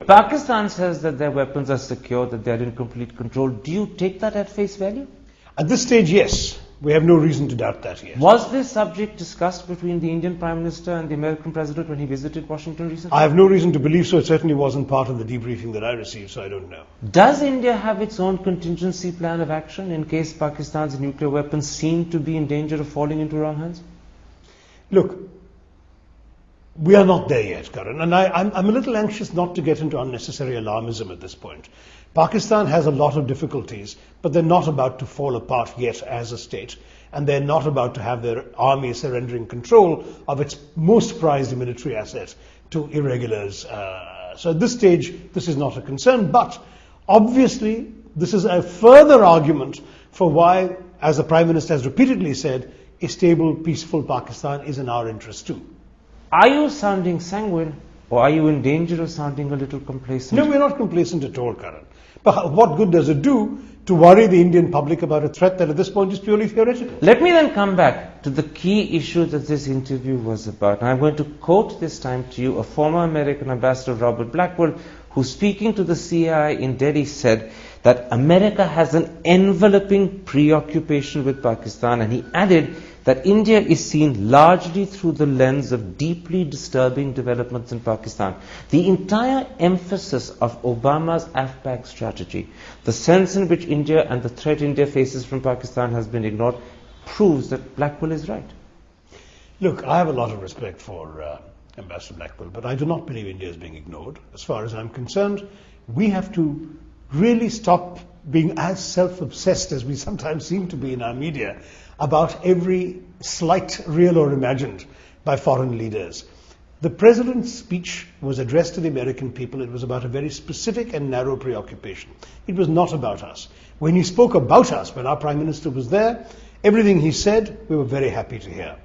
Pakistan says that their weapons are secure, that they are in complete control. Do you take that at face value? At this stage, yes. We have no reason to doubt that yet. Was this subject discussed between the Indian Prime Minister and the American President when he visited Washington recently? I have no reason to believe so. It certainly wasn't part of the debriefing that I received, so I don't know. Does India have its own contingency plan of action in case Pakistan's nuclear weapons seem to be in danger of falling into wrong hands? Look, we are not there yet, Karan, and I'm a little anxious not to get into unnecessary alarmism at this point. Pakistan has a lot of difficulties, but they're not about to fall apart yet as a state, and they're not about to have their army surrendering control of its most prized military asset to irregulars. So at this stage, this is not a concern, but obviously this is a further argument for why, as the Prime Minister has repeatedly said, a stable, peaceful Pakistan is in our interest too. Are you sounding sanguine, or are you in danger of sounding a little complacent? No, we're not complacent at all, Karan. But what good does it do to worry the Indian public about a threat that at this point is purely theoretical? Let me then come back to the key issue that this interview was about. And I'm going to quote this time to you a former American ambassador, Robert Blackwell, who, speaking to the CIA in Delhi, said that America has an enveloping preoccupation with Pakistan, and he added that India is seen largely through the lens of deeply disturbing developments in Pakistan. The entire emphasis of Obama's AFPAC strategy, the sense in which India and the threat India faces from Pakistan has been ignored, proves that Blackwell is right. Look, I have a lot of respect for Ambassador Blackwell, but I do not believe India is being ignored. As far as I'm concerned, we have to really stop being as self-obsessed as we sometimes seem to be in our media about every slight, real or imagined, by foreign leaders. The President's speech was addressed to the American people. It was about a very specific and narrow preoccupation. It was not about us. When he spoke about us, when our Prime Minister was there, everything he said, we were very happy to hear.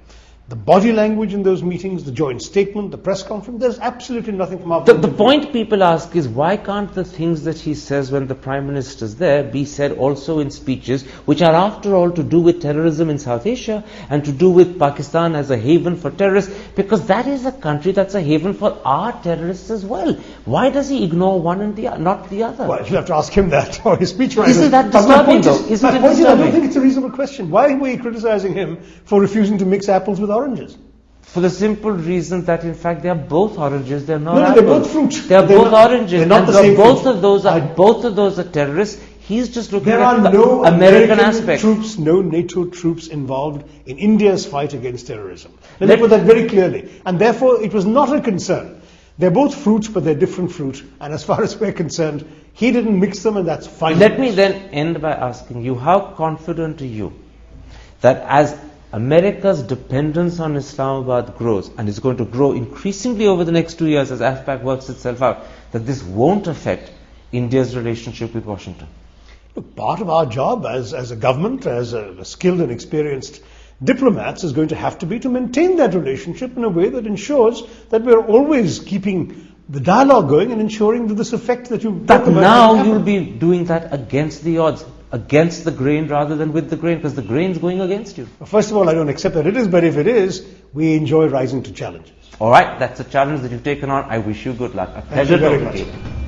The body language in those meetings, the joint statement, the press conference, there's absolutely nothing from our point of view. The point people ask is, why can't the things that he says when the Prime Minister's there be said also in speeches which are after all to do with terrorism in South Asia and to do with Pakistan as a haven for terrorists, because that is a country that's a haven for our terrorists as well. Why does he ignore one and not the other? Well, you'll have to ask him that, or his speechwriter. Isn't that disturbing though? Isn't it disturbing? I don't think it's a reasonable question. Why were you criticizing him for refusing to mix apples with oranges? For the simple reason that in fact they are both oranges, they're not apples. They're both fruit. They are both oranges. They're not the same both fruit. Both of those are terrorists. He's just looking there at are the no American aspect. Troops, no NATO troops involved in India's fight against terrorism. Let me put that very clearly. And therefore it was not a concern. They're both fruits, but they're different fruit. And as far as we're concerned, he didn't mix them, and that's fine. Let me then end by asking you, how confident are you that as America's dependence on Islamabad grows, and is going to grow increasingly over the next 2 years as AFPAC works itself out, that this won't affect India's relationship with Washington? Look, part of our job as a government, as a skilled and experienced diplomats, is going to have to be to maintain that relationship in a way that ensures that we're always keeping the dialogue going and ensuring that this effect that you talk about. But now you'll be doing that against the odds, against the grain rather than with the grain, because the grain's going against you. First of all, I don't accept that it is, but if it is, we enjoy rising to challenges. All right, that's a challenge that you've taken on. I wish you good luck. A pleasure talking to you.